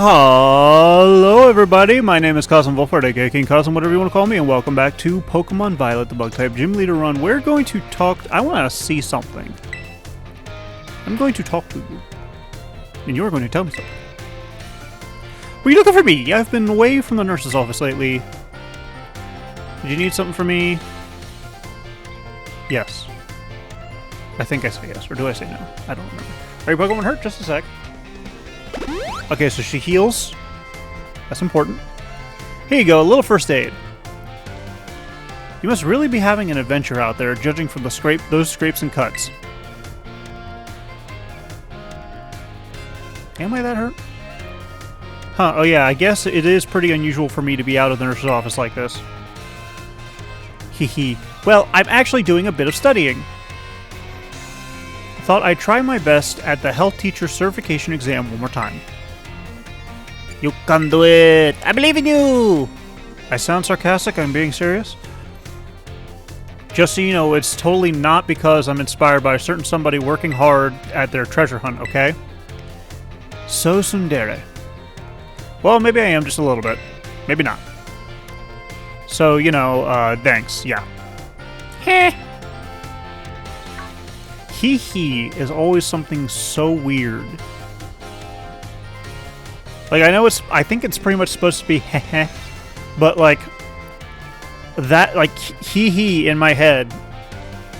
Hello everybody, my name is Kazm Vulfhart, aka King Kazm, whatever you want to call me, and welcome back to Pokemon Violet, the Bug-type Gym Leader Run. We're going to talk... I want to see something. I'm going to talk to you. And you're going to tell me something. Were you looking for me? I've been away from the nurse's office lately. Did you need something from me? Yes. I think I say yes, or do I say no? I don't remember. Are your Pokemon hurt? Just a sec. Okay, so she heals. That's important. Here you go, a little first aid. You must really be having an adventure out there, judging from the those scrapes and cuts. Am I that hurt? Huh, oh yeah, I guess it is pretty unusual for me to be out of the nurse's office like this. Hee. Well, I'm actually doing a bit of studying. Thought I'd try my best at the health teacher certification exam one more time. You can do it! I believe in you! I sound sarcastic, I'm being serious. Just so you know, it's totally not because I'm inspired by a certain somebody working hard at their treasure hunt, okay? So tsundere. Well, maybe I am just a little bit. Maybe not. So, you know, thanks, yeah. Heh! Hee is always something so weird. Like, I think it's pretty much supposed to be heh, but like, that, like, hee in my head,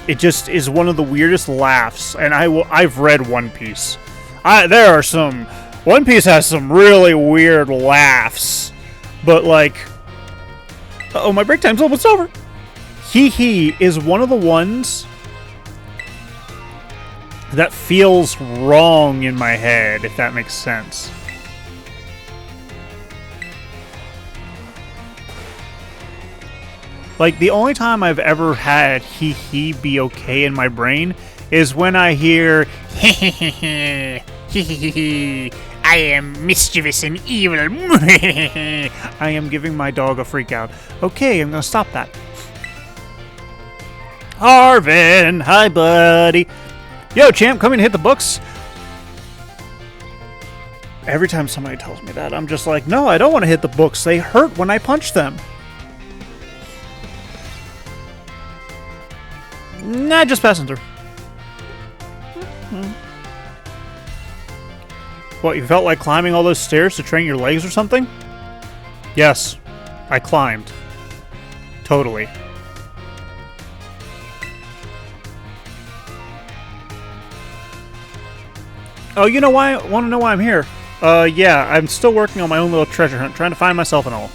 it just is one of the weirdest laughs, and I've read One Piece. One Piece has some really weird laughs, but like, uh-oh, my break time's almost over. Hee is one of the ones that feels wrong in my head, if that makes sense. Like, the only time I've ever had hee be okay in my brain is when I hear I am mischievous and evil. I am giving my dog a freak out. Okay, I'm gonna stop that. Harvin, hi buddy. Yo, champ, come in and hit the books. Every time somebody tells me that, I'm just like, no, I don't want to hit the books. They hurt when I punch them. Nah, just passing through. What, you felt like climbing all those stairs to train your legs or something? Yes, I climbed. Totally. Oh, you know why? Want to know why I'm here? Yeah, I'm still working on my own little treasure hunt, trying to find myself and all.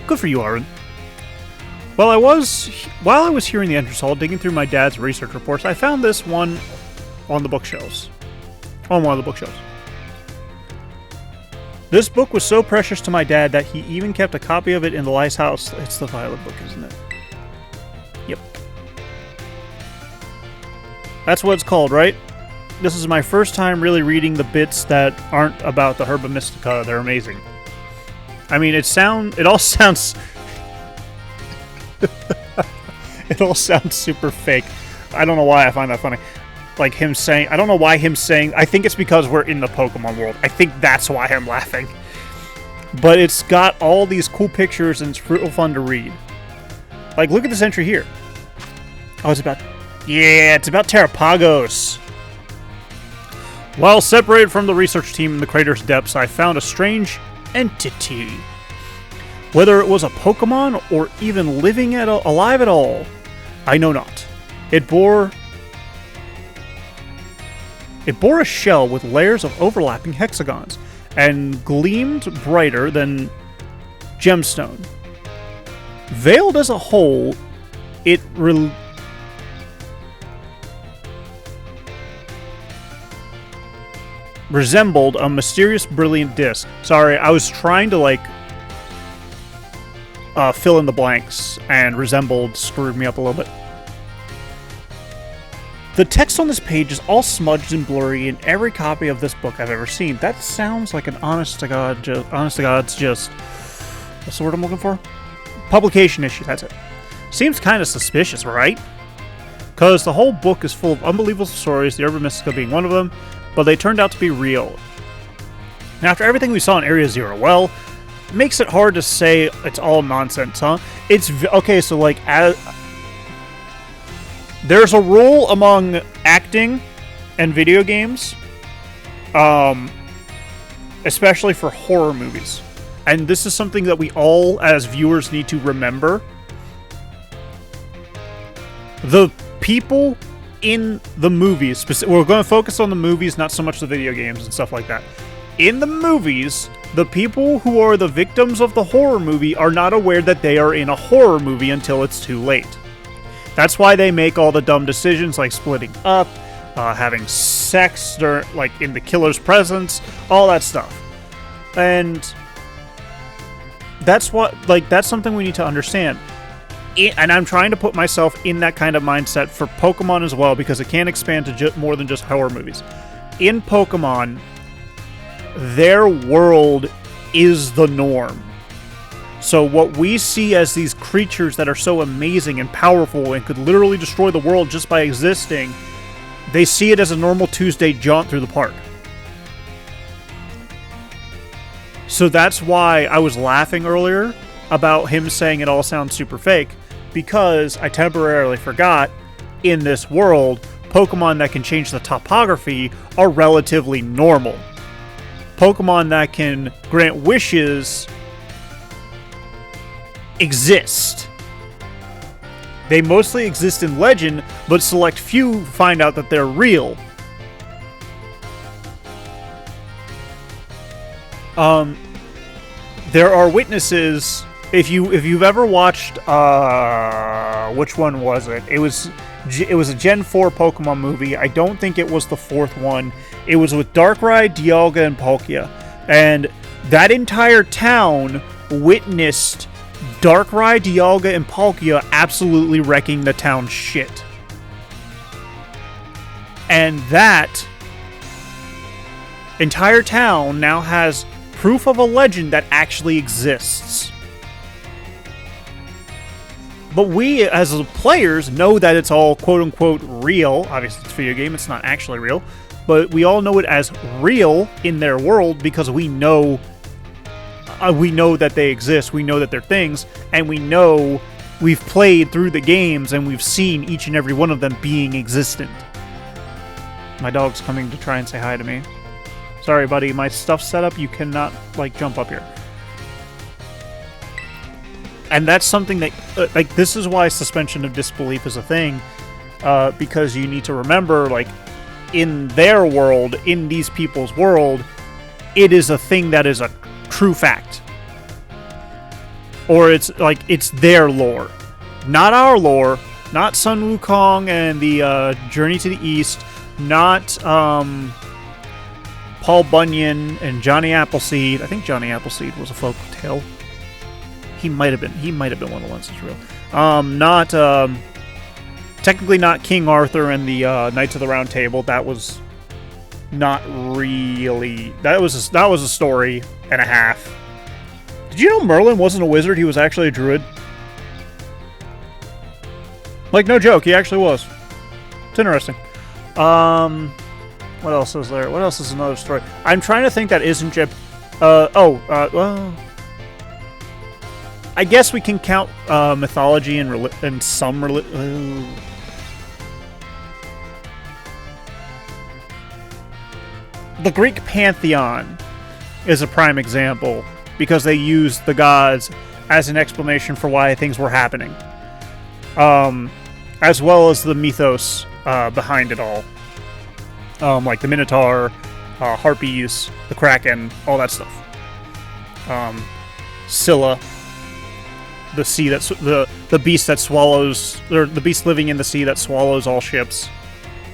Good for you, Aaron. While I was here in the entrance hall, digging through my dad's research reports, I found this one on the bookshelves. On one of the bookshelves. This book was so precious to my dad that he even kept a copy of it in the lighthouse. It's the Violet book, isn't it? Yep. That's what it's called, right? This is my first time really reading the bits that aren't about the Herba Mystica. They're amazing. I mean, it all sounds... it all sounds super fake. I don't know why I find that funny. Like him saying... I don't know why him saying... I think it's because we're in the Pokemon world. I think that's why I'm laughing. But it's got all these cool pictures and it's real fun to read. Like, look at this entry here. Oh, it's about... Yeah, it's about Terrapagos. While separated from the research team in the crater's depths, I found a strange entity. Whether it was a Pokemon or even alive at all, I know not. It bore a shell with layers of overlapping hexagons and gleamed brighter than gemstone. Veiled as a whole, it resembled a mysterious brilliant disc. Sorry, I was trying to like fill in the blanks, and resembled screwed me up a little bit. The text on this page is all smudged and blurry in every copy of this book I've ever seen. That sounds like an honest to God's just... What's the word I'm looking for? Publication issue, that's it. Seems kind of suspicious, right? Because the whole book is full of unbelievable stories, the Herba Mystica being one of them, but they turned out to be real. And after everything we saw in Area Zero, well, it makes it hard to say it's all nonsense, huh? Okay, so like, there's a rule among acting and video games, especially for horror movies. And this is something that we all, as viewers, need to remember. The people in the movies, we're going to focus on the movies, not so much the video games and stuff like that. In the movies, the people who are the victims of the horror movie are not aware that they are in a horror movie until it's too late. That's why they make all the dumb decisions like splitting up, having sex like in the killer's presence, all that stuff. And that's that's something we need to understand. And I'm trying to put myself in that kind of mindset for Pokemon as well, because it can expand to more than just horror movies. In Pokemon, their world is the norm. So what we see as these creatures that are so amazing and powerful and could literally destroy the world just by existing, they see it as a normal Tuesday jaunt through the park. So that's why I was laughing earlier about him saying it all sounds super fake, because I temporarily forgot in this world, Pokemon that can change the topography are relatively normal. Pokemon that can grant wishes exist. They mostly exist in legend, but select few find out that they're real. There are witnesses. If you've ever watched, which one was it? It was a Gen 4 Pokemon movie. I don't think it was the fourth one. It was with Darkrai, Dialga, and Palkia. And that entire town witnessed Darkrai, Dialga, and Palkia absolutely wrecking the town's shit. And that entire town now has proof of a legend that actually exists. But we, as players, know that it's all quote-unquote real. Obviously, it's a video game. It's not actually real. But we all know it as real in their world because we know that they exist. We know that they're things. And we know we've played through the games and we've seen each and every one of them being existent. My dog's coming to try and say hi to me. Sorry, buddy. My stuff's set up. You cannot, jump up here. And that's something that, this is why suspension of disbelief is a thing, because you need to remember, in their world, in these people's world, it is a thing that is a true fact. Or it's their lore. Not our lore, not Sun Wukong and the Journey to the East, not Paul Bunyan and Johnny Appleseed. I think Johnny Appleseed was a folk tale. He might have been one of the ones that's real. Technically not King Arthur and the Knights of the Round Table. That was not really. That was a story and a half. Did you know Merlin wasn't a wizard? He was actually a druid. No joke, he actually was. It's interesting. What else is there? What else is another story? I'm trying to think that isn't just. Well. I guess we can count mythology and some The Greek pantheon is a prime example because they used the gods as an explanation for why things were happening, as well as the mythos behind it all, like the Minotaur, Harpies, the Kraken, all that stuff. Scylla. The sea that's the beast that swallows, or the beast living in the sea that swallows all ships,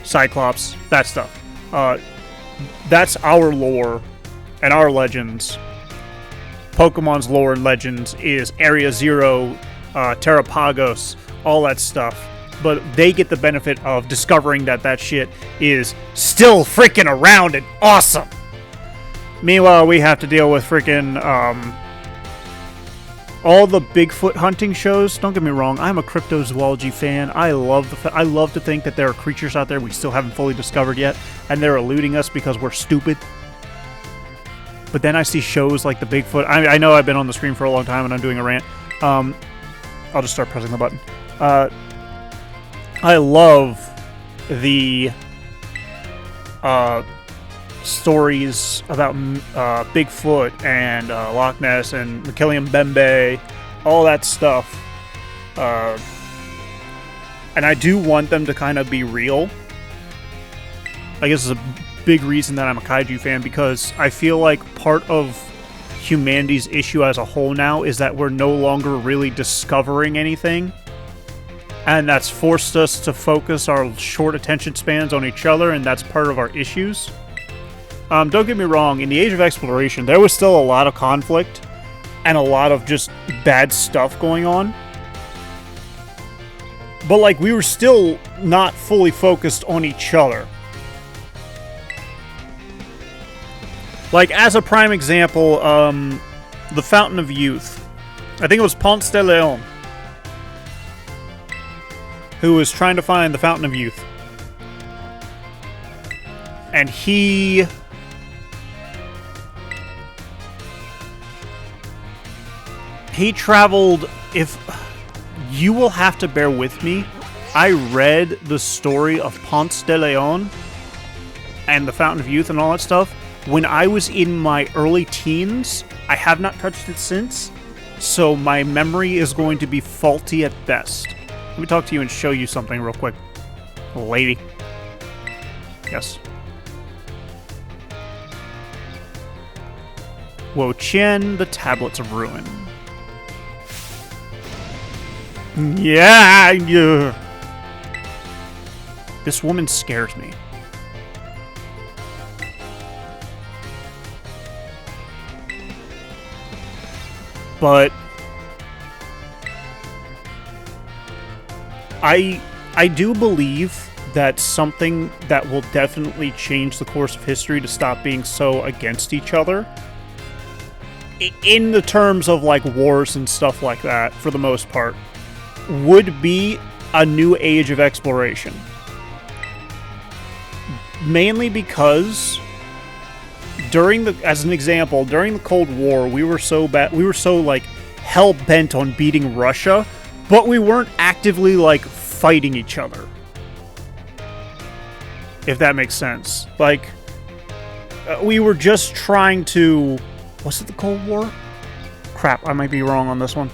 Cyclops, that stuff. That's our lore and our legends. Pokemon's lore and legends is Area Zero, Terrapagos, all that stuff. But they get the benefit of discovering that shit is still freaking around and awesome. Meanwhile, we have to deal with freaking all the Bigfoot hunting shows. Don't get me wrong, I'm a cryptozoology fan. I love to think that there are creatures out there we still haven't fully discovered yet, and they're eluding us because we're stupid. But then I see shows like the Bigfoot. I know I've been on the screen for a long time and I'm doing a rant. I'll just start pressing the button. I love the stories about Bigfoot and Loch Ness and Mbembe, all that stuff. And I do want them to kind of be real. I guess it's a big reason that I'm a kaiju fan, because I feel like part of humanity's issue as a whole now is that we're no longer really discovering anything. And that's forced us to focus our short attention spans on each other, and that's part of our issues. Don't get me wrong, in the Age of Exploration, there was still a lot of conflict and a lot of just bad stuff going on. But, like, we were still not fully focused on each other. Like, as a prime example, the Fountain of Youth. I think it was Ponce de Leon who was trying to find the Fountain of Youth. And he traveled, if you will have to bear with me, I read the story of Ponce de Leon and the Fountain of Youth and all that stuff when I was in my early teens. I have not touched it since, so my memory is going to be faulty at best. Let me talk to you and show you something real quick. Lady. Yes. Wo Chien, the Tablets of Ruin. Yeah. This woman scares me. But I do believe that something that will definitely change the course of history to stop being so against each other, in the terms of like wars and stuff like that, for the most part, would be a new age of exploration. Mainly because as an example, during the Cold War, we were so like hell bent on beating Russia, but we weren't actively like fighting each other. If that makes sense. Like, we were just trying to... Was it the Cold War? Crap, I might be wrong on this one.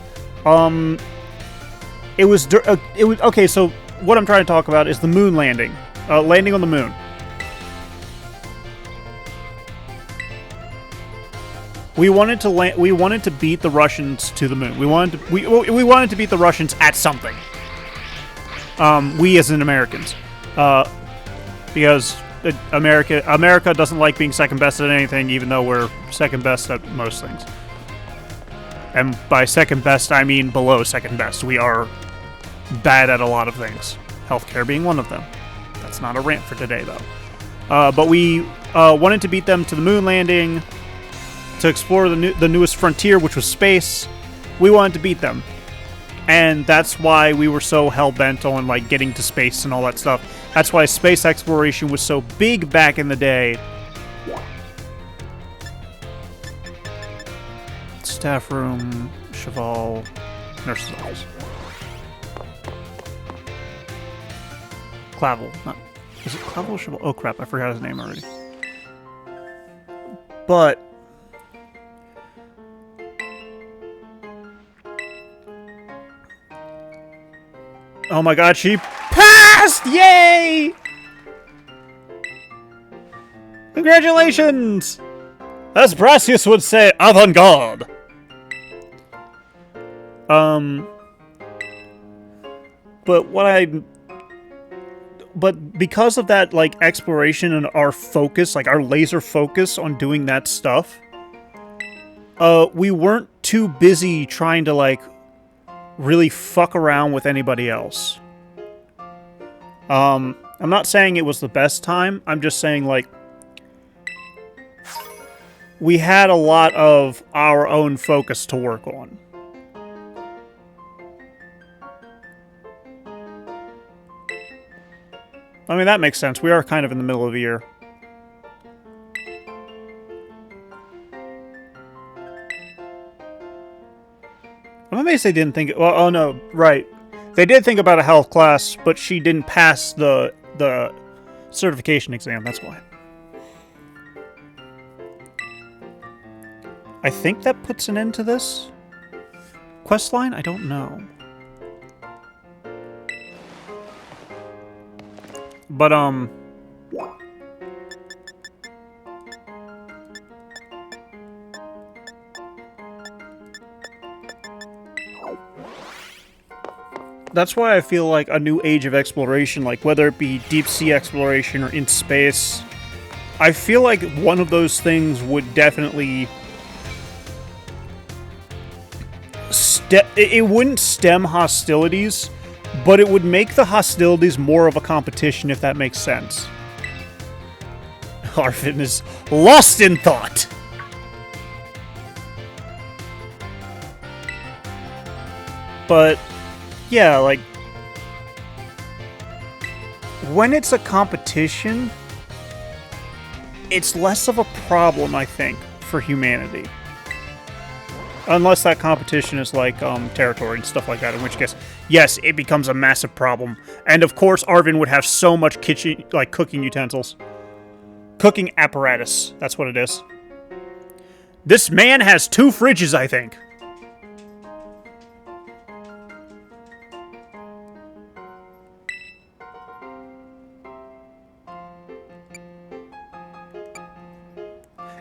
It was... Okay, so what I'm trying to talk about is the moon landing. Landing on the moon. We wanted to beat the Russians to the moon. We wanted to beat the Russians at something. We as in Americans. Because America doesn't like being second best at anything, even though we're second best at most things. And by second best, I mean below second best. We are bad at a lot of things. Healthcare being one of them. That's not a rant for today, though. But we wanted to beat them to the moon landing, to explore the newest frontier, which was space. We wanted to beat them. And that's why we were so hell-bent on like getting to space and all that stuff. That's why space exploration was so big back in the day. Staff room, Cheval, nurse's office. Clavel. Is it Clavel or Cheval? Oh crap, I forgot his name already. But... oh my god, she passed! Yay! Congratulations! As Brassius would say, avant-garde. But because of that, like, exploration and our focus, like, our laser focus on doing that stuff, we weren't too busy trying to, like, really fuck around with anybody else. I'm not saying it was the best time. I'm just saying, like, we had a lot of our own focus to work on. I mean, that makes sense. We are kind of in the middle of the year. Obviously, they didn't think. Well, oh no, right. They did think about a health class, but she didn't pass the certification exam. That's why. I think that puts an end to this quest line. I don't know, but that's why I feel like a new age of exploration, like whether it be deep sea exploration or in space, I feel like one of those things would definitely it wouldn't stem hostilities, but it would make the hostilities more of a competition, if that makes sense. Arvin is lost in thought. But yeah, like, when it's a competition, it's less of a problem, I think, for humanity. Unless that competition is like territory and stuff like that, in which case, yes, it becomes a massive problem. And of course, Arvin would have so much kitchen, like cooking utensils. Cooking apparatus, that's what it is. This man has 2 fridges, I think.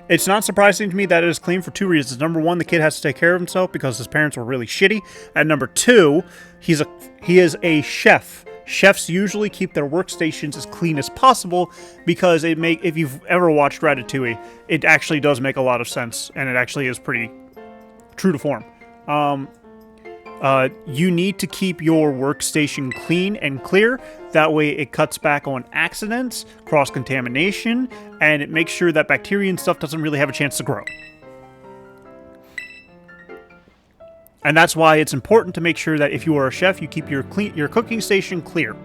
It's not surprising to me that it is clean for 2 reasons. Number 1, the kid has to take care of himself because his parents were really shitty. And number 2, he is a chef. Chefs usually keep their workstations as clean as possible because if you've ever watched Ratatouille, it actually does make a lot of sense, and it actually is pretty true to form. You need to keep your workstation clean and clear. That way it cuts back on accidents, cross-contamination, and it makes sure that bacteria and stuff doesn't really have a chance to grow. And that's why it's important to make sure that if you are a chef, you keep your cooking station clear.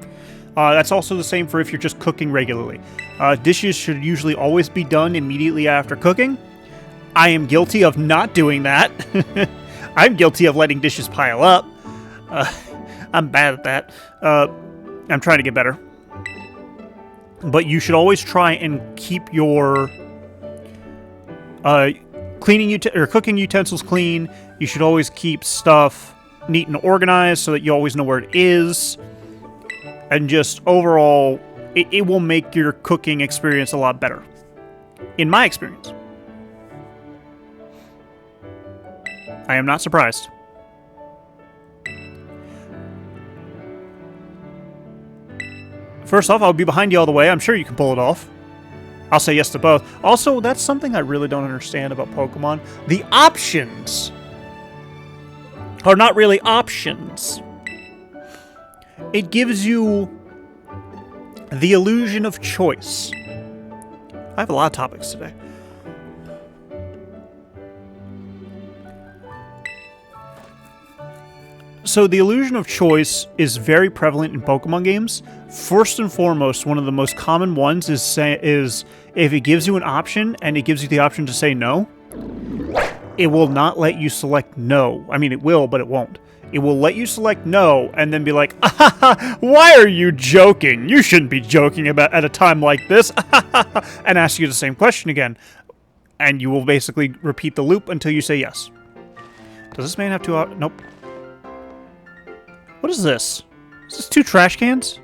That's also the same for if you're just cooking regularly. Dishes should usually always be done immediately after cooking. I am guilty of not doing that. I'm guilty of letting dishes pile up. I'm bad at that. I'm trying to get better. But you should always try and keep your cooking utensils clean. You should always keep stuff neat and organized so that you always know where it is. And just overall, it will make your cooking experience a lot better. In my experience. I am not surprised. First off, I'll be behind you all the way. I'm sure you can pull it off. I'll say yes to both. Also, that's something I really don't understand about Pokemon. The options are not really options. It gives you the illusion of choice. I have a lot of topics today. So the illusion of choice is very prevalent in Pokemon games. First and foremost, one of the most common ones is if it gives you an option and it gives you the option to say no, it will not let you select no. I mean, it will, but it won't. It will let you select no and then be like, why are you joking? You shouldn't be joking at a time like this. And ask you the same question again. And you will basically repeat the loop until you say yes. Does this man have 2 nope. What is this? Is this 2 trash cans?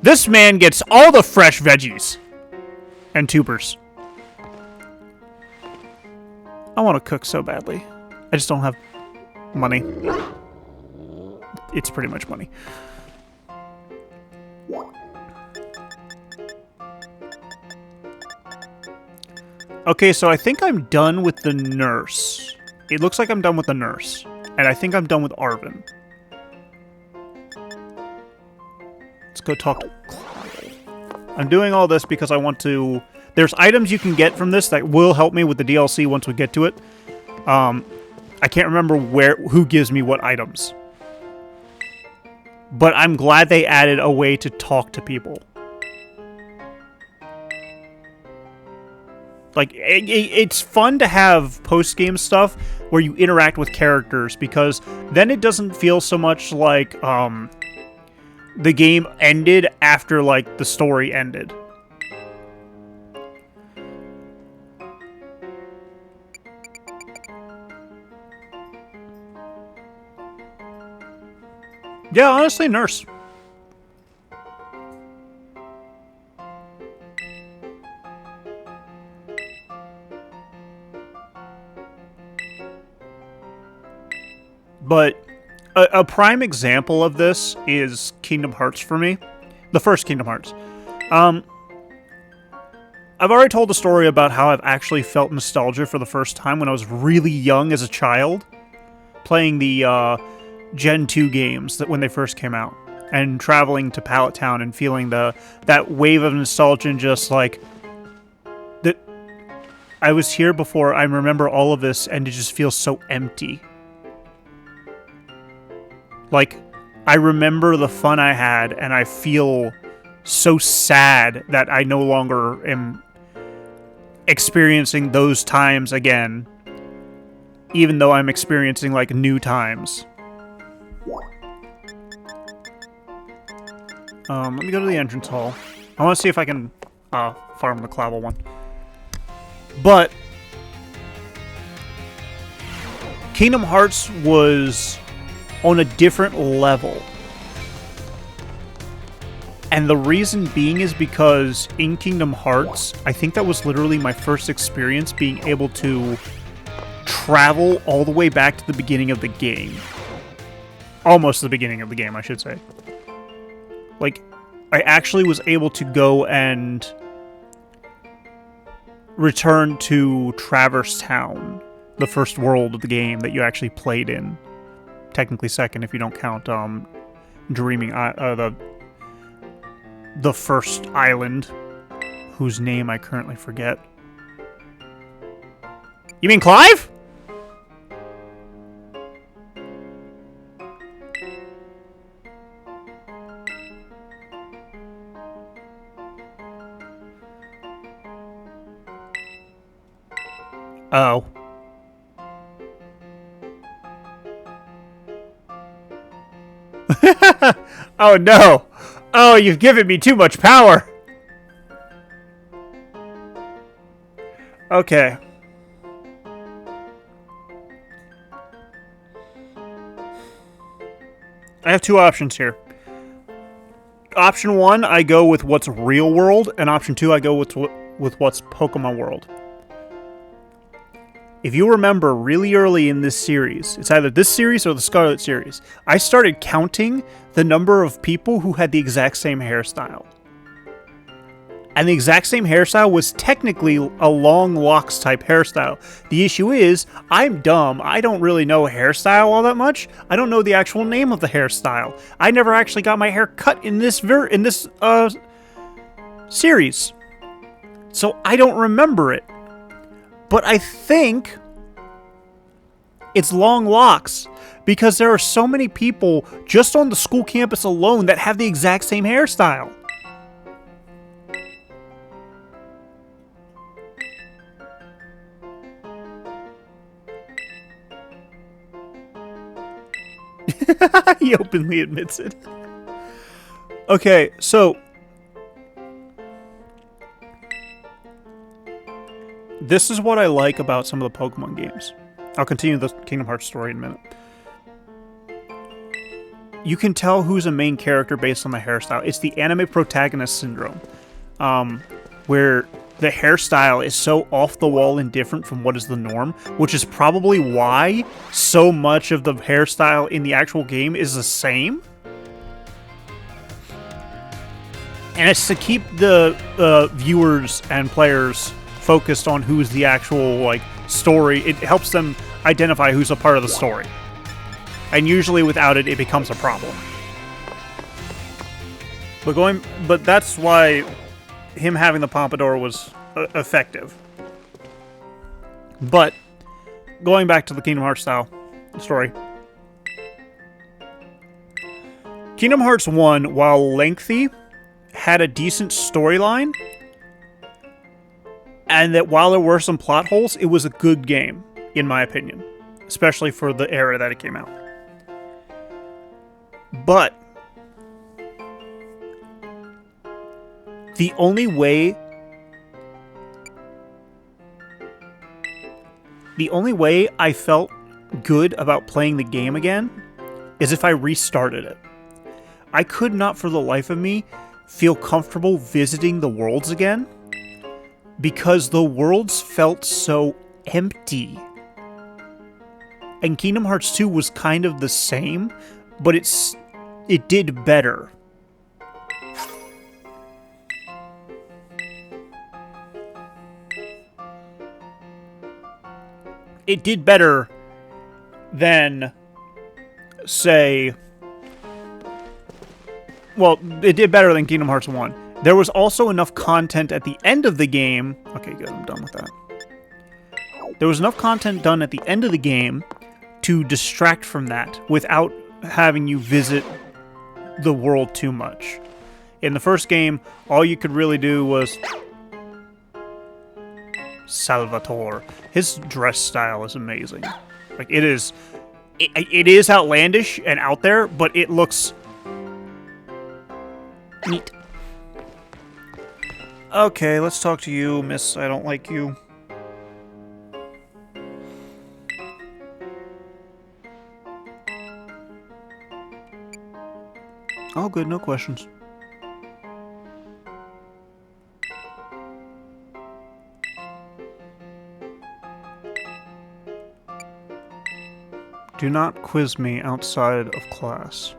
This man gets all the fresh veggies and tubers. I want to cook so badly. I just don't have money. It's pretty much money. Okay, so I think I'm done with the nurse. It looks like I'm done with the nurse. And I think I'm done with Arvin. Let's go talk to Clive. I'm doing all this because I want to... There's items you can get from this that will help me with the DLC once we get to it. I can't remember who gives me what items. But I'm glad they added a way to talk to people. Like, it's fun to have post-game stuff where you interact with characters, because then it doesn't feel so much like the game ended after, like, the story ended. Yeah, honestly, Nurse. But a prime example of this is Kingdom Hearts for me. The first Kingdom Hearts. I've already told the story about how I've actually felt nostalgia for the first time when I was really young as a child, playing the Gen 2 games that when they first came out, and traveling to Pallet Town and feeling that wave of nostalgia, and just like that I was here before. I remember all of this, and it just feels so empty. Like, I remember the fun I had, and I feel so sad that I no longer am experiencing those times again, even though I'm experiencing, like, new times. Let me go to the entrance hall. I want to see if I can farm the Clavel one. But Kingdom Hearts was on a different level. And the reason being is because in Kingdom Hearts, I think that was literally my first experience being able to travel all the way back to the beginning of the game. Almost the beginning of the game, I should say. Like, I actually was able to go and return to Traverse Town, the first world of the game that you actually played in. Technically second if you don't count Dreaming the first island, whose name I currently forget. You mean Clive? Oh. Oh no! Oh, you've given me too much power! Okay. I have two options here. Option one, I go with what's real world, and option two, I go with what's Pokemon world. If you remember really early in this series, it's either this series or the Scarlet series, I started counting the number of people who had the exact same hairstyle. And the exact same hairstyle was technically a long locks type hairstyle. The issue is, I'm dumb. I don't really know hairstyle all that much. I don't know the actual name of the hairstyle. I never actually got my hair cut in this series. So I don't remember it. But I think it's long locks, because there are so many people just on the school campus alone that have the exact same hairstyle. He openly admits it. Okay, so this is what I like about some of the Pokemon games. I'll continue the Kingdom Hearts story in a minute. You can tell who's a main character based on the hairstyle. It's the anime protagonist syndrome, where the hairstyle is so off the wall and different from what is the norm, which is probably why so much of the hairstyle in the actual game is the same. And it's to keep the viewers and players focused on who's the actual, like, story. It helps them identify who's a part of the story. And usually without it, it becomes a problem. But that's why him having the pompadour was effective. But going back to the Kingdom Hearts style story. Kingdom Hearts 1, while lengthy, had a decent storyline. And that while there were some plot holes, it was a good game, in my opinion. Especially for the era that it came out. But the only way I felt good about playing the game again is if I restarted it. I could not for the life of me feel comfortable visiting the worlds again because the worlds felt so empty. And Kingdom Hearts 2 was kind of the same, but it did better. It did better than, say... Well, it did better than Kingdom Hearts 1. There was also enough content at the end of the game... Okay, good, I'm done with that. There was enough content done at the end of the game to distract from that without having you visit the world too much. In the first game, all you could really do was... Salvatore. His dress style is amazing. Like, it is outlandish and out there, but it looks neat. Okay, let's talk to you, Miss I don't like you. Oh, good, no questions. Do not quiz me outside of class.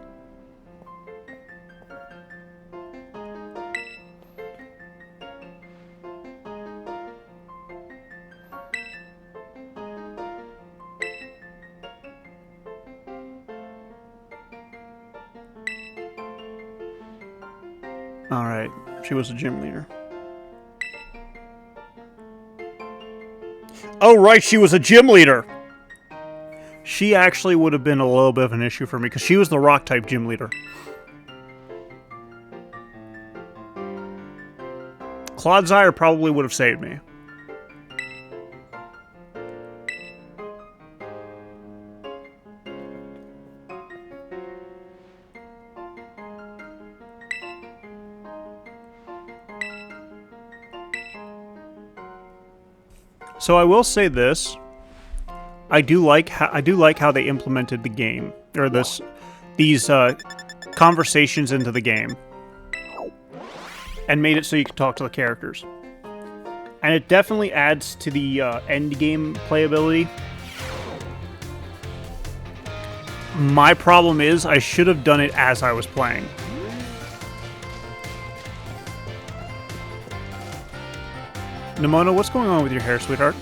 Alright, she was a gym leader. Oh right, she was a gym leader! She actually would have been a little bit of an issue for me, because she was the rock-type gym leader. Clodsire probably would have saved me. So I will say this. I do like how they implemented the game, or these conversations into the game, and made it so you can talk to the characters. And it definitely adds to the end game playability. My problem is I should have done it as I was playing. Nimona, what's going on with your hair, sweetheart?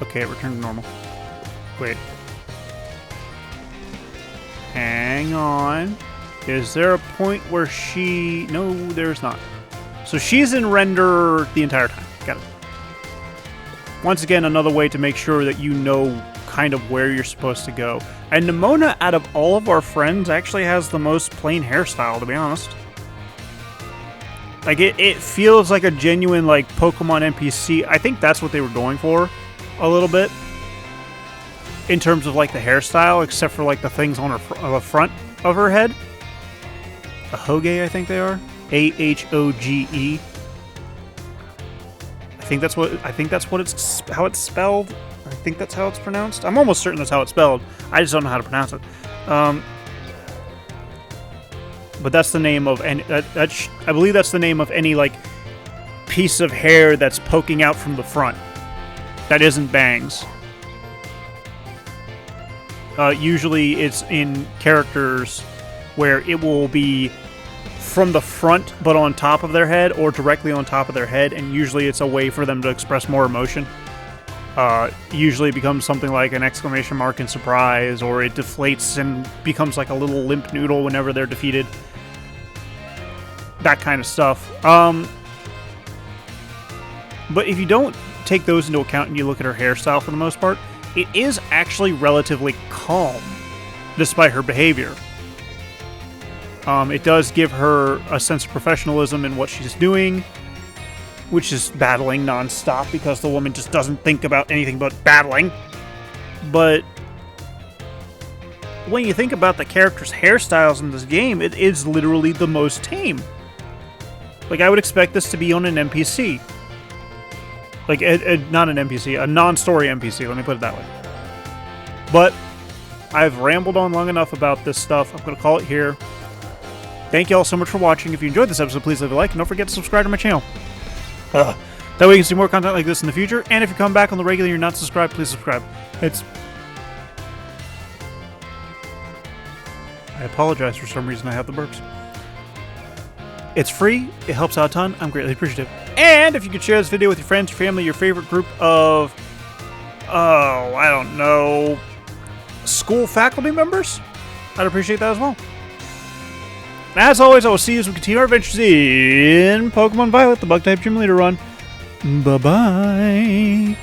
Okay, it returned to normal. Wait. Hang on. Is there a point where she... No, there's not. So she's in render the entire time. Got it. Once again, another way to make sure that you know kind of where you're supposed to go. And Nimona, out of all of our friends, actually has the most plain hairstyle, to be honest. Like, it feels like a genuine, like, Pokemon NPC. I think that's what they were going for. A little bit in terms of like the hairstyle, except for like the things on the front of her head. A Hoge, I think they are. Ahoge. I think that's how it's spelled. I think that's how it's pronounced. I'm almost certain that's how it's spelled. I just don't know how to pronounce it. But that's the name of any. I believe that's the name of any like piece of hair that's poking out from the front. That isn't bangs. Usually it's in characters where it will be from the front but on top of their head or directly on top of their head, and usually it's a way for them to express more emotion. Usually it becomes something like an exclamation mark in surprise, or it deflates and becomes like a little limp noodle whenever they're defeated. That kind of stuff. But if you don't take those into account and you look at her hairstyle for the most part, it is actually relatively calm, despite her behavior. It does give her a sense of professionalism in what she's doing, which is battling non-stop because the woman just doesn't think about anything but battling. But when you think about the characters' hairstyles in this game, it is literally the most tame. Like, I would expect this to be on an NPC. Like, not an NPC, a non-story NPC, let me put it that way. But I've rambled on long enough about this stuff. I'm going to call it here. Thank you all so much for watching. If you enjoyed this episode, please leave a like, and don't forget to subscribe to my channel. That way you can see more content like this in the future. And if you come back on the regular and you're not subscribed, please subscribe. I apologize for some reason I have the burps. It's free. It helps out a ton. I'm greatly appreciative. And if you could share this video with your friends, your family, your favorite group of, I don't know, school faculty members, I'd appreciate that as well. As always, I will see you as we continue our adventures in Pokemon Violet, the Bug-type Gym Leader run. Bye-bye.